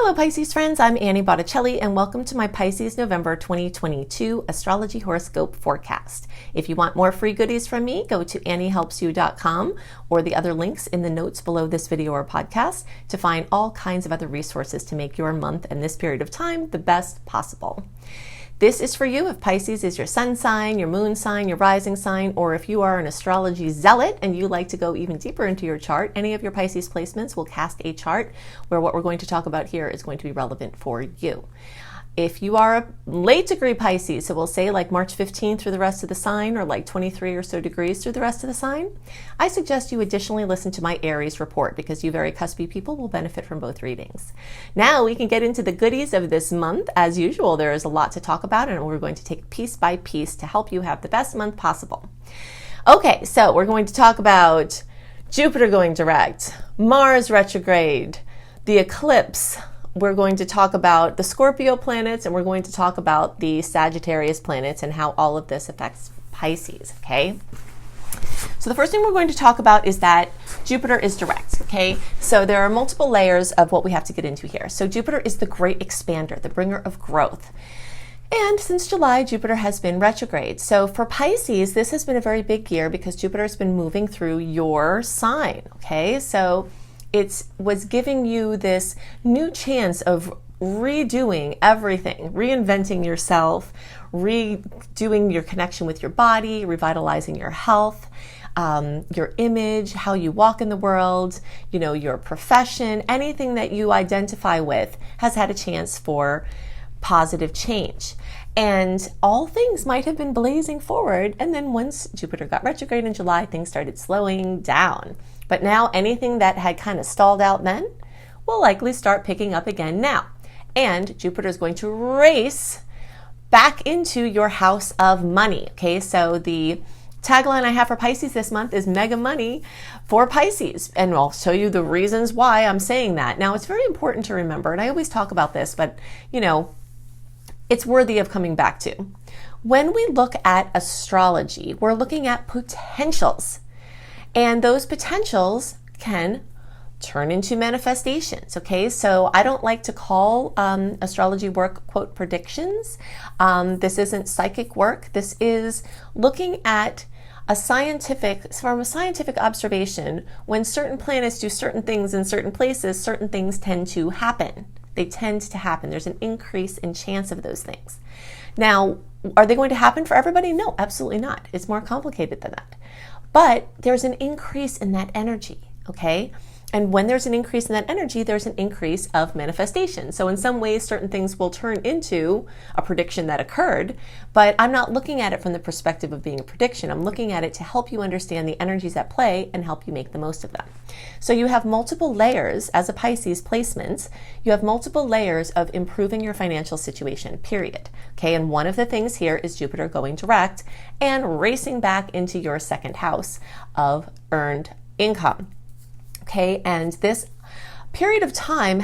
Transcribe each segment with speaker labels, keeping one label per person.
Speaker 1: Hello Pisces friends, I'm Annie Botticelli and welcome to my Pisces November 2022 Astrology Horoscope forecast. If you want more free goodies from me, go to anniehelpsyou.com or the other links in the notes below this video or podcast to find all kinds of other resources to make your month and this period of time the best possible. This is for you if Pisces is your sun sign, your moon sign, your rising sign, or if you are an astrology zealot and you like to go even deeper into your chart. Any of your Pisces placements will cast a chart where what we're going to talk about here is going to be relevant for you. If you are a late degree Pisces, so we'll say like March 15th through the rest of the sign, or like 23 or so degrees through the rest of the sign, I suggest you additionally listen to my Aries report because you very cuspy people will benefit from both readings. Now we can get into the goodies of this month. As usual, there is a lot to talk about and we're going to take piece by piece to help you have the best month possible. Okay, so we're going to talk about Jupiter going direct, Mars retrograde, the eclipse. We're going to talk about the Scorpio planets and we're going to talk about the Sagittarius planets and how all of this affects Pisces, okay? So the first thing we're going to talk about is that Jupiter is direct, okay? So there are multiple layers of what we have to get into here. So Jupiter is the great expander, the bringer of growth. And since July, Jupiter has been retrograde. So for Pisces, this has been a very big year because Jupiter has been moving through your sign, okay? So it was giving you this new chance of redoing everything, reinventing yourself, redoing your connection with your body, revitalizing your health, your image, how you walk in the world, you know, your profession, anything that you identify with has had a chance for positive change. And all things might have been blazing forward. And then once Jupiter got retrograde in July, things started slowing down. But now anything that had kind of stalled out then will likely start picking up again now. And Jupiter is going to race back into your house of money. Okay, so the tagline I have for Pisces this month is Mega Money for Pisces. And I'll show you the reasons why I'm saying that. Now, it's very important to remember, and I always talk about this, but you know, it's worthy of coming back to. When we look at astrology, we're looking at potentials. And those potentials can turn into manifestations, okay? So I don't like to call astrology work, quote, predictions. This isn't psychic work. This is looking at from a scientific observation. When certain planets do certain things in certain places, certain things tend to happen. They tend to happen. There's an increase in chance of those things. Now, are they going to happen for everybody? No, absolutely not. It's more complicated than that. But there's an increase in that energy, okay? And when there's an increase in that energy, there's an increase of manifestation. So in some ways, certain things will turn into a prediction that occurred, but I'm not looking at it from the perspective of being a prediction. I'm looking at it to help you understand the energies at play and help you make the most of them. So you have multiple layers as a Pisces placement. You have multiple layers of improving your financial situation, period. Okay, and one of the things here is Jupiter going direct and racing back into your second house of earned income. Okay, and this period of time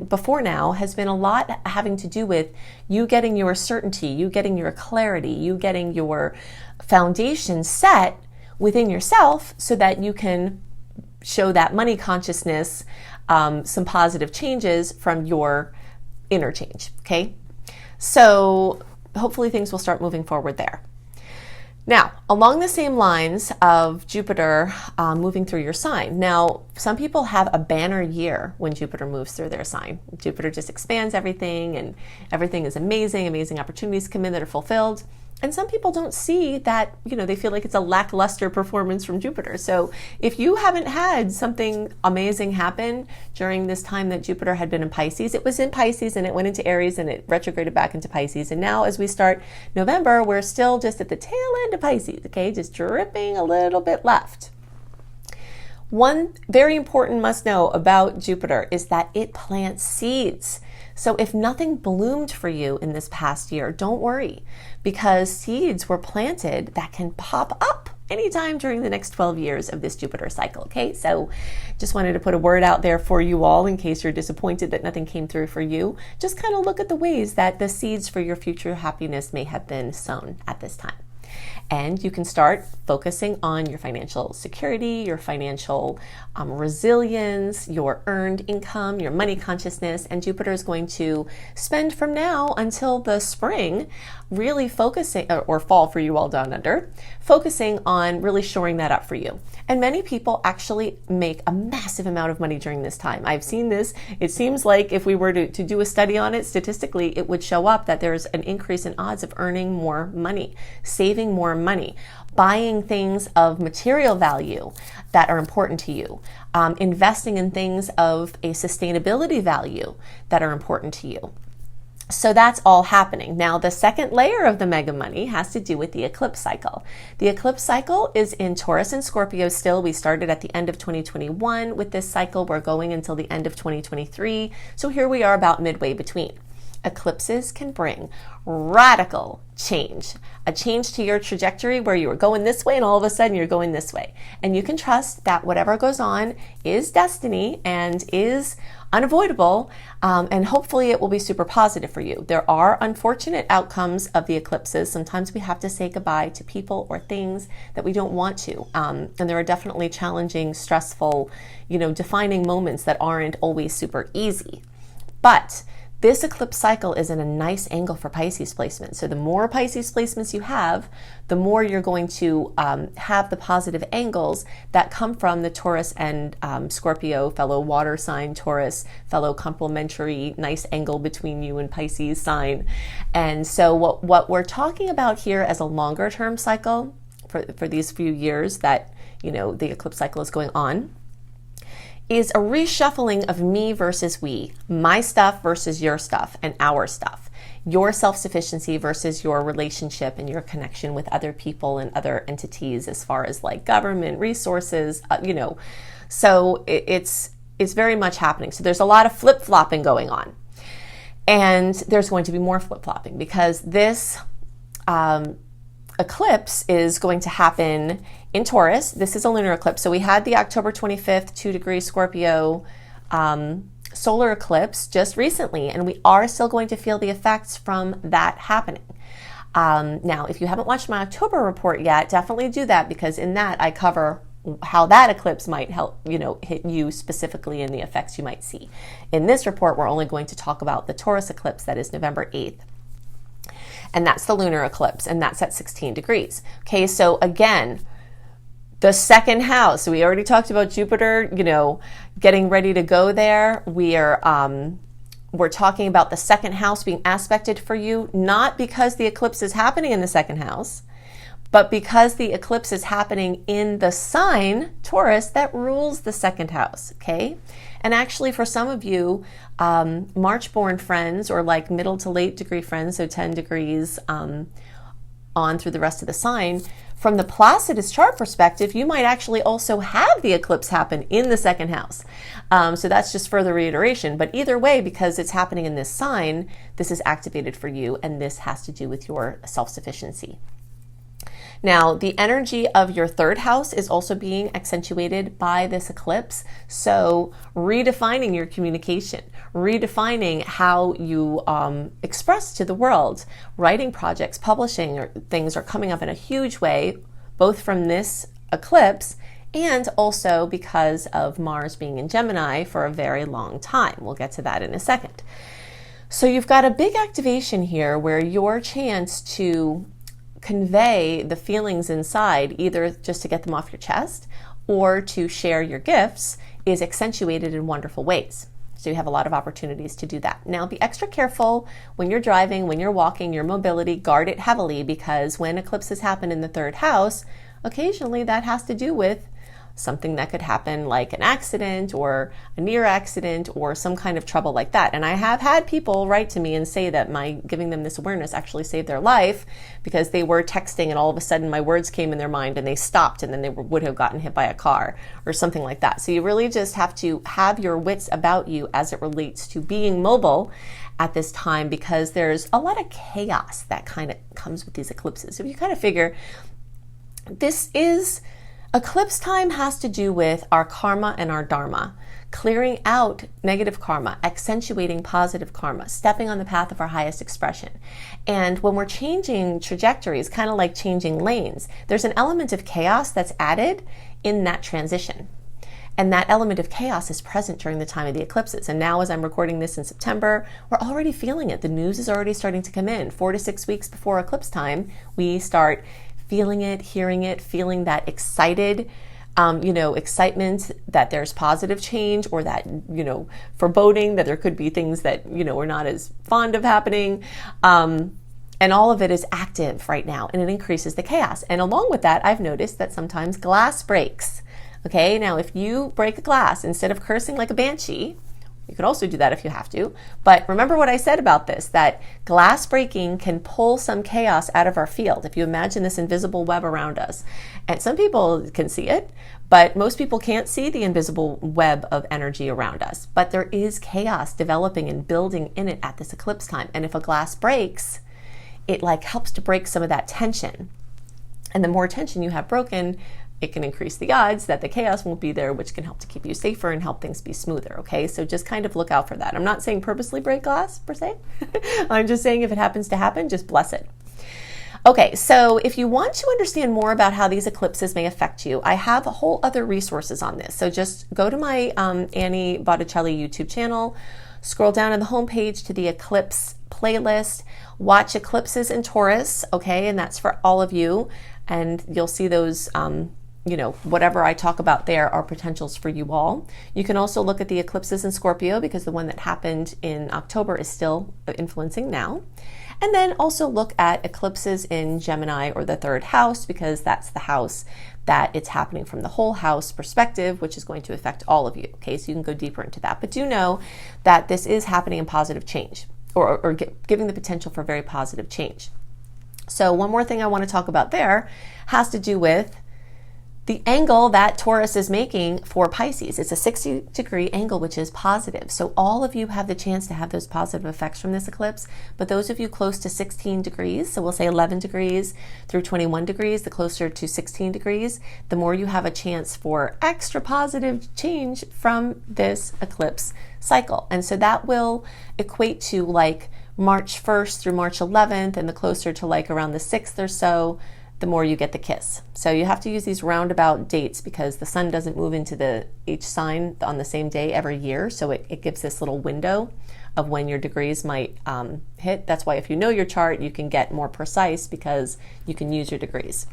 Speaker 1: before now has been a lot having to do with you getting your certainty, you getting your clarity, you getting your foundation set within yourself so that you can show that money consciousness, some positive changes from your inner change, okay? So hopefully things will start moving forward there. Now, along the same lines of Jupiter moving through your sign. Now, some people have a banner year when Jupiter moves through their sign. Jupiter just expands everything and everything is amazing. Amazing opportunities come in that are fulfilled. And some people don't see that, you know, they feel like it's a lackluster performance from Jupiter. So if you haven't had something amazing happen during this time that Jupiter had been in Pisces, it was in Pisces and it went into Aries and it retrograded back into Pisces. And now as we start November, we're still just at the tail end of Pisces, okay? Just dripping a little bit left. One very important must know about Jupiter is that it plants seeds. So if nothing bloomed for you in this past year, don't worry, because seeds were planted that can pop up anytime during the next 12 years of this Jupiter cycle, okay? So just wanted to put a word out there for you all in case you're disappointed that nothing came through for you. Just kind of look at the ways that the seeds for your future happiness may have been sown at this time. And you can start focusing on your financial security, your financial resilience, your earned income, your money consciousness. And Jupiter is going to spend from now until the spring really focusing, or fall for you all down under, focusing on really shoring that up for you. And many people actually make a massive amount of money during this time. I've seen this. It seems like if we were to do a study on it, statistically, it would show up that there's an increase in odds of earning more money, saving more money, buying things of material value that are important to you, investing in things of a sustainability value that are important to you. So that's all happening. Now, the second layer of the mega money has to do with the eclipse cycle. The eclipse cycle is in Taurus and Scorpio still. We started at the end of 2021 with this cycle. We're going until the end of 2023. So here we are about midway between. Eclipses can bring radical change, a change to your trajectory where you were going this way and all of a sudden you're going this way. And you can trust that whatever goes on is destiny and is unavoidable, and hopefully it will be super positive for you. There are unfortunate outcomes of the eclipses. Sometimes we have to say goodbye to people or things that we don't want to. And there are definitely challenging, stressful, defining moments that aren't always super easy. But this eclipse cycle is in a nice angle for Pisces placement. So the more Pisces placements you have, the more you're going to have the positive angles that come from the Taurus and Scorpio, fellow water sign Taurus, fellow complementary, nice angle between you and Pisces sign. And so what we're talking about here as a longer term cycle for these few years that, the eclipse cycle is going on, is a reshuffling of me versus we, my stuff versus your stuff and our stuff, your self-sufficiency versus your relationship and your connection with other people and other entities as far as like government, resources, So it's very much happening. So there's a lot of flip-flopping going on. And there's going to be more flip-flopping because this eclipse is going to happen in Taurus. This is a lunar eclipse. So we had the October 25th, 2-degree Scorpio solar eclipse just recently, and we are still going to feel the effects from that happening. Now, if you haven't watched my October report yet, definitely do that because in that I cover how that eclipse might help, hit you specifically in the effects you might see. In this report, we're only going to talk about the Taurus eclipse that is November 8th. And that's the lunar eclipse, and that's at 16 degrees. Okay, so again, the second house. So we already talked about Jupiter, getting ready to go there. We're talking about the second house being aspected for you, not because the eclipse is happening in the second house, but because the eclipse is happening in the sign, Taurus, that rules the second house, okay? And actually for some of you, March-born friends or like middle to late degree friends, so 10 degrees on through the rest of the sign, from the Placidus chart perspective, you might actually also have the eclipse happen in the second house. So that's just further reiteration. But either way, because it's happening in this sign, this is activated for you, and this has to do with your self-sufficiency. Now, the energy of your third house is also being accentuated by this eclipse. So redefining your communication, redefining how you express to the world, writing projects, publishing or things are coming up in a huge way, both from this eclipse and also because of Mars being in Gemini for a very long time. We'll get to that in a second. So you've got a big activation here where your chance to convey the feelings inside, either just to get them off your chest or to share your gifts, is accentuated in wonderful ways. So you have a lot of opportunities to do that. Now, be extra careful when you're driving, when you're walking, your mobility, guard it heavily, because when eclipses happen in the third house, occasionally that has to do with something that could happen like an accident or a near accident or some kind of trouble like that. And I have had people write to me and say that my giving them this awareness actually saved their life because they were texting and all of a sudden my words came in their mind and they stopped and then they would have gotten hit by a car or something like that. So you really just have to have your wits about you as it relates to being mobile at this time, because there's a lot of chaos that kind of comes with these eclipses. So you kind of figure eclipse time has to do with our karma and our dharma. clearing out negative karma, accentuating positive karma, stepping on the path of our highest expression. And when we're changing trajectories, kind of like changing lanes, there's an element of chaos that's added in that transition. And that element of chaos is present during the time of the eclipses. And now as I'm recording this in September, we're already feeling it. The news is already starting to come in. 4 to 6 weeks before eclipse time, we start feeling it, hearing it, feeling that excitement that there's positive change, or that, foreboding that there could be things that, we're not as fond of happening. And all of it is active right now, and it increases the chaos. And along with that, I've noticed that sometimes glass breaks. Okay, now if you break a glass, instead of cursing like a banshee, you could also do that if you have to, but remember what I said about this, that glass breaking can pull some chaos out of our field. If you imagine this invisible web around us, and some people can see it, but most people can't see the invisible web of energy around us. But there is chaos developing and building in it at this eclipse time. And if a glass breaks, it helps to break some of that tension. And the more tension you have broken, it can increase the odds that the chaos won't be there, which can help to keep you safer and help things be smoother, okay? So just kind of look out for that. I'm not saying purposely break glass, per se. I'm just saying if it happens to happen, just bless it. Okay, so if you want to understand more about how these eclipses may affect you, I have a whole other resources on this. So just go to my Annie Botticelli YouTube channel, scroll down on the homepage to the Eclipse playlist, watch Eclipses in Taurus, okay? And that's for all of you. And you'll see those whatever I talk about there are potentials for you all. You can also look at the eclipses in Scorpio, because the one that happened in October is still influencing now. And then also look at eclipses in Gemini, or the third house, because that's the house that it's happening from the whole house perspective, which is going to affect all of you. Okay, so you can go deeper into that. But do know that this is happening in positive change, or giving the potential for very positive change. So one more thing I want to talk about there has to do with the angle that Taurus is making for Pisces. It's a 60-degree angle, which is positive. So all of you have the chance to have those positive effects from this eclipse, but those of you close to 16 degrees, so we'll say 11 degrees through 21 degrees, the closer to 16 degrees, the more you have a chance for extra positive change from this eclipse cycle. And so that will equate to March 1st through March 11th, and the closer to around the 6th or so, the more you get the kiss. So you have to use these roundabout dates, because the sun doesn't move into each sign on the same day every year. So it gives this little window of when your degrees might hit. That's why if you know your chart, you can get more precise, because you can use your degrees.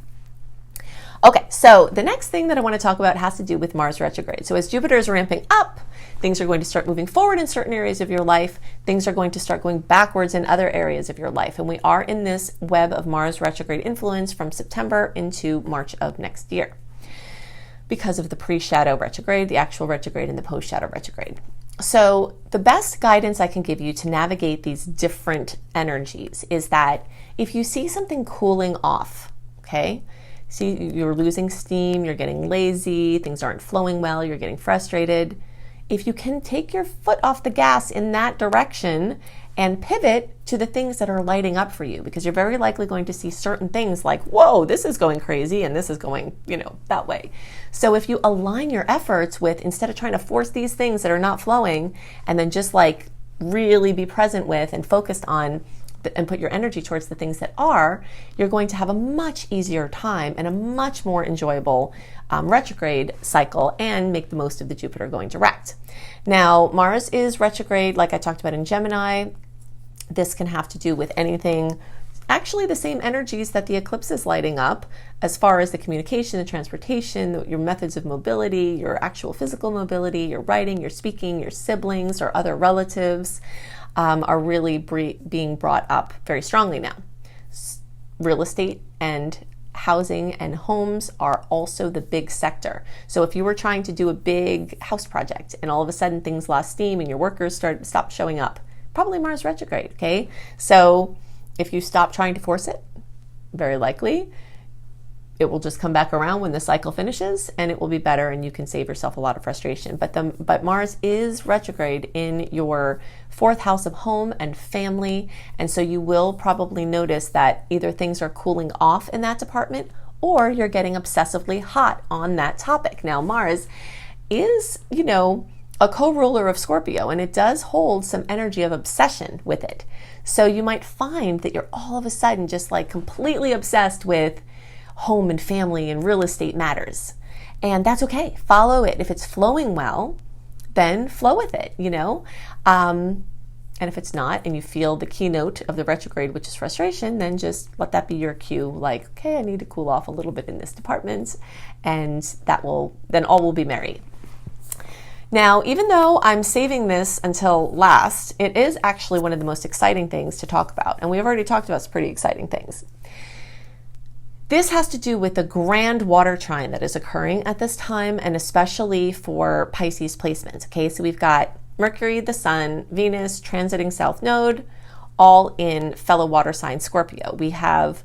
Speaker 1: Okay, so the next thing that I want to talk about has to do with Mars retrograde. So as Jupiter is ramping up, things are going to start moving forward in certain areas of your life. Things are going to start going backwards in other areas of your life. And we are in this web of Mars retrograde influence from September into March of next year, because of the pre-shadow retrograde, the actual retrograde, and the post-shadow retrograde. So the best guidance I can give you to navigate these different energies is that if you see something cooling off, okay, see you're losing steam, you're getting lazy, things aren't flowing well, you're getting frustrated, if you can take your foot off the gas in that direction and pivot to the things that are lighting up for you, because you're very likely going to see certain things like, whoa, this is going crazy and this is going, that way. So if you align your efforts with, instead of trying to force these things that are not flowing, and then just really be present with and focused on and put your energy towards the things that are, you're going to have a much easier time and a much more enjoyable retrograde cycle, and make the most of the Jupiter going direct. Now, Mars is retrograde, like I talked about in Gemini. This can have to do with anything, actually the same energies that the eclipse is lighting up, as far as the communication, the transportation, your methods of mobility, your actual physical mobility, your writing, your speaking, your siblings or other relatives. Are really being brought up very strongly now. Real estate and housing and homes are also the big sector. So if you were trying to do a big house project and all of a sudden things lost steam and your workers stopped showing up, probably Mars retrograde, okay? So if you stop trying to force it, very likely it will just come back around when the cycle finishes, and it will be better, and you can save yourself a lot of frustration. But Mars is retrograde in your 4th house of home and family, and so you will probably notice that either things are cooling off in that department, or you're getting obsessively hot on that topic. Now, Mars is, a co-ruler of Scorpio, and it does hold some energy of obsession with it. So you might find that you're all of a sudden just like completely obsessed with home and family and real estate matters. And that's okay. Follow it. If it's flowing well, then flow with it, you know? And if it's not, and you feel the keynote of the retrograde, which is frustration, then just let that be your cue. Like, okay, I need to cool off a little bit in this department, and then all will be merry. Now, even though I'm saving this until last, it is actually one of the most exciting things to talk about. And we've already talked about some pretty exciting things. This has to do with the grand water trine that is occurring at this time, and especially for Pisces placements. Okay, so we've got Mercury, the Sun, Venus, transiting South Node, all in fellow water sign Scorpio. We have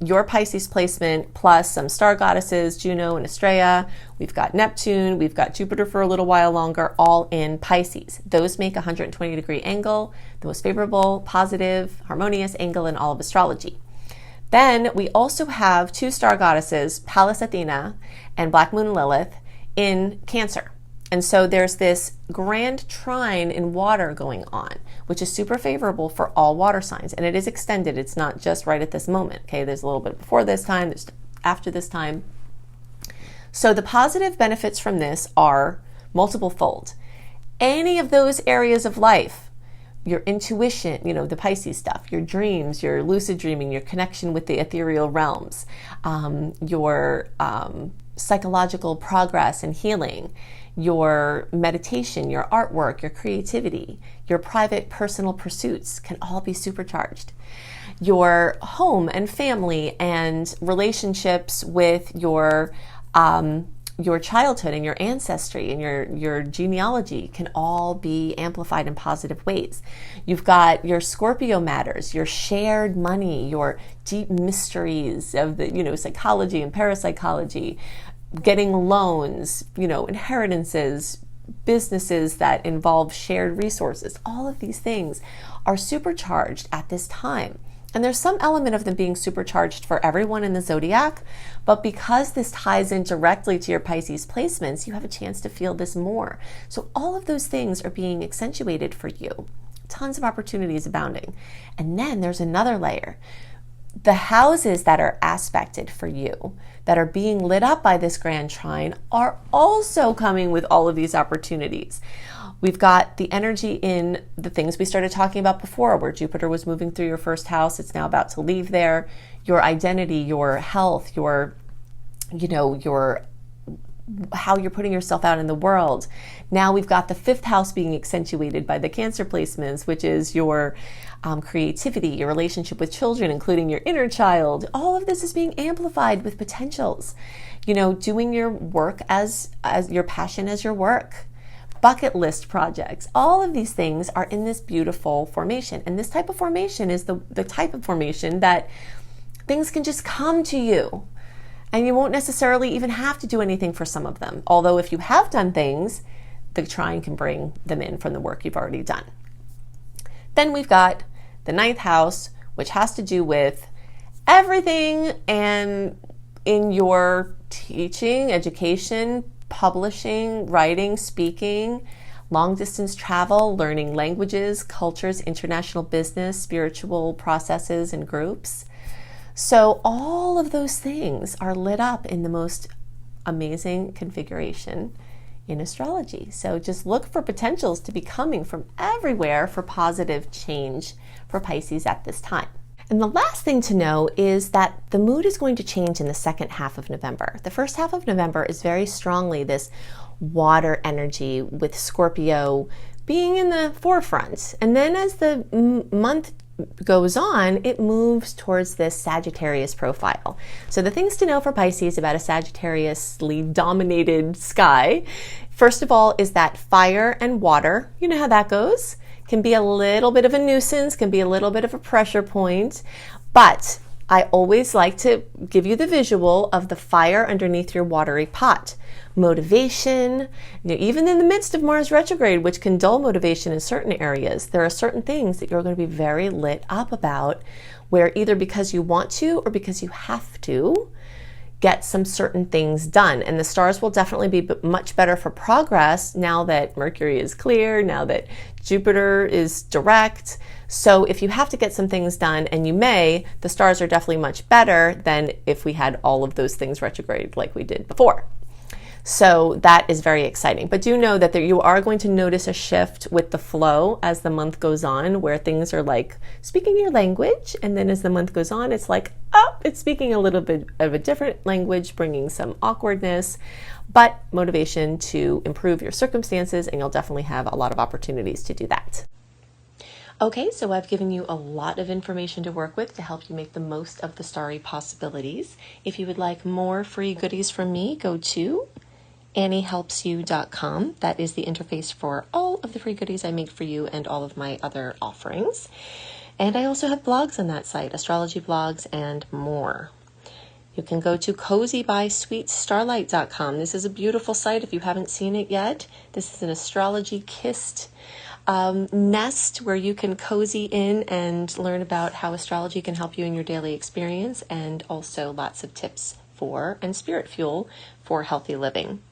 Speaker 1: your Pisces placement plus some star goddesses, Juno and Estrella. We've got Neptune, we've got Jupiter for a little while longer, all in Pisces. Those make a 120-degree angle, the most favorable, positive, harmonious angle in all of astrology. Then we also have two star goddesses, Pallas Athena and Black Moon Lilith, in Cancer. And so there's this grand trine in water going on, which is super favorable for all water signs. And it is extended. It's not just right at this moment. Okay, there's a little bit before this time, there's after this time. So the positive benefits from this are multiple fold. Any of those areas of life, your intuition, you know, the Pisces stuff, your dreams, your lucid dreaming, your connection with the ethereal realms, your psychological progress and healing, your meditation, your artwork, your creativity, your private personal pursuits can all be supercharged. Your home and family and relationships with your childhood and your ancestry and your genealogy can all be amplified in positive ways. You've got your Scorpio matters, your shared money, your deep mysteries of the, you know, psychology and parapsychology, getting loans, you know, inheritances, businesses that involve shared resources. All of these things are supercharged at this time. And there's some element of them being supercharged for everyone in the zodiac, but because this ties in directly to your Pisces placements, you have a chance to feel this more. So all of those things are being accentuated for you. Tons of opportunities abounding. And then there's another layer. The houses that are aspected for you, that are being lit up by this grand trine, are also coming with all of these opportunities. We've got the energy in the things we started talking about before, where Jupiter was moving through your first house. It's now about to leave there. Your identity, your health, your how you're putting yourself out in the world. Now we've got the fifth house being accentuated by the Cancer placements, which is your creativity, your relationship with children, including your inner child. All of this is being amplified with potentials. You know, doing your work as your passion as your work. Bucket list projects. All of these things are in this beautiful formation. And this type of formation is the type of formation that things can just come to you. And you won't necessarily even have to do anything for some of them. Although if you have done things, the trine can bring them in from the work you've already done. Then we've got the ninth house, which has to do with everything and in your teaching, education, publishing, writing, speaking, long distance travel, learning languages, cultures, international business, spiritual processes and groups. So all of those things are lit up in the most amazing configuration in astrology. So just look for potentials to be coming from everywhere for positive change for Pisces at this time. And the last thing to know is that the mood is going to change in the second half of November. The first half of November is very strongly this water energy with Scorpio being in the forefront. And then as the month goes on, it moves towards this Sagittarius profile. So the things to know for Pisces about a Sagittariusly dominated sky, first of all, is that fire and water, you know how that goes, can be a little bit of a nuisance, can be a little bit of a pressure point, but I always like to give you the visual of the fire underneath your watery pot. Motivation, you know, even in the midst of Mars retrograde, which can dull motivation in certain areas, there are certain things that you're going to be very lit up about, where either because you want to or because you have to, get some certain things done. And the stars will definitely be much better for progress now that Mercury is clear, now that Jupiter is direct. So if you have to get some things done, and you may, the stars are definitely much better than if we had all of those things retrograde like we did before. So that is very exciting. But do know that you are going to notice a shift with the flow as the month goes on, where things are like speaking your language, and then as the month goes on, it's like, oh, it's speaking a little bit of a different language, bringing some awkwardness, but motivation to improve your circumstances, and you'll definitely have a lot of opportunities to do that. Okay, so I've given you a lot of information to work with to help you make the most of the starry possibilities. If you would like more free goodies from me, go to anniehelpsyou.com. That is the interface for all of the free goodies I make for you and all of my other offerings. And I also have blogs on that site, astrology blogs and more. You can go to cozybysweetstarlight.com. This is a beautiful site if you haven't seen it yet. This is an astrology kissed nest where you can cozy in and learn about how astrology can help you in your daily experience, and also lots of tips for and spirit fuel for healthy living.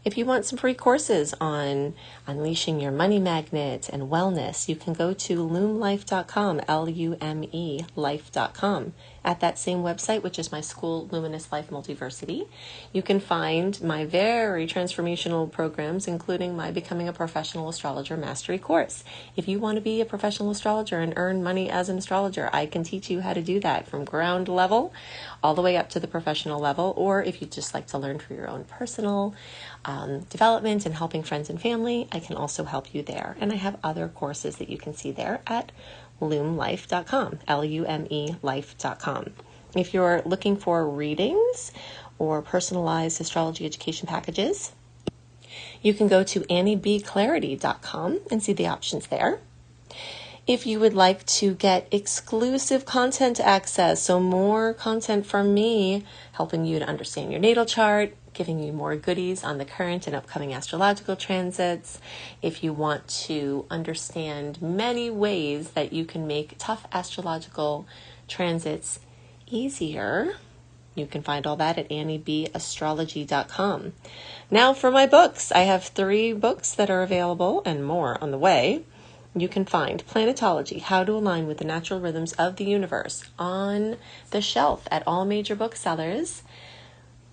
Speaker 1: If you want some free courses on unleashing your money magnet and wellness, you can go to lumelife.com, L-U-M-E, life.com. At that same website, which is my school, Luminous Life Multiversity, you can find my very transformational programs, including my Becoming a Professional Astrologer Mastery Course. If you want to be a professional astrologer and earn money as an astrologer, I can teach you how to do that from ground level all the way up to the professional level. Or if you just like to learn for your own personal development and helping friends and family, I can also help you there. And I have other courses that you can see there at lumelife.com, L-U-M-E life.com. If you're looking for readings or personalized astrology education packages, you can go to anniebclarity.com and see the options there. If you would like to get exclusive content access, so more content from me, helping you to understand your natal chart, giving you more goodies on the current and upcoming astrological transits. If you want to understand many ways that you can make tough astrological transits easier, you can find all that at anniebAstrology.com. Now for my books. I have 3 books that are available and more on the way. You can find Planetology, How to Align with the Natural Rhythms of the Universe, on the shelf at all major booksellers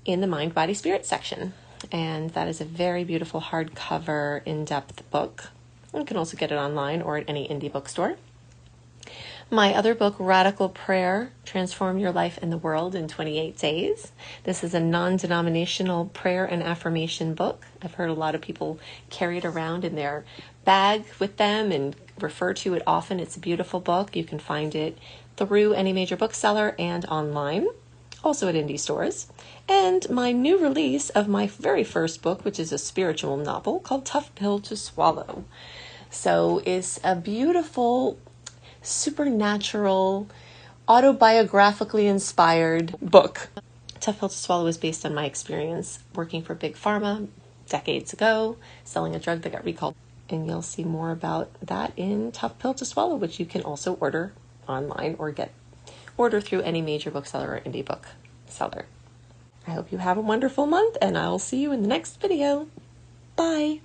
Speaker 1: in the Mind, Body, Spirit section. And that is a very beautiful hardcover, in-depth book. You can also get it online or at any indie bookstore. My other book, Radical Prayer, Transform Your Life and the World in 28 Days. This is a non-denominational prayer and affirmation book. I've heard a lot of people carry it around in their bag with them and refer to it often. It's a beautiful book. You can find it through any major bookseller and online, also at indie stores. And my new release of my very first book, which is a spiritual novel called Tough Pill to Swallow. So it's a beautiful, supernatural, autobiographically inspired book. Tough Pill to Swallow is based on my experience working for Big Pharma decades ago, selling a drug that got recalled. And you'll see more about that in Tough Pill to Swallow, which you can also order online or order through any major bookseller or indie book seller. I hope you have a wonderful month, and I'll see you in the next video. Bye.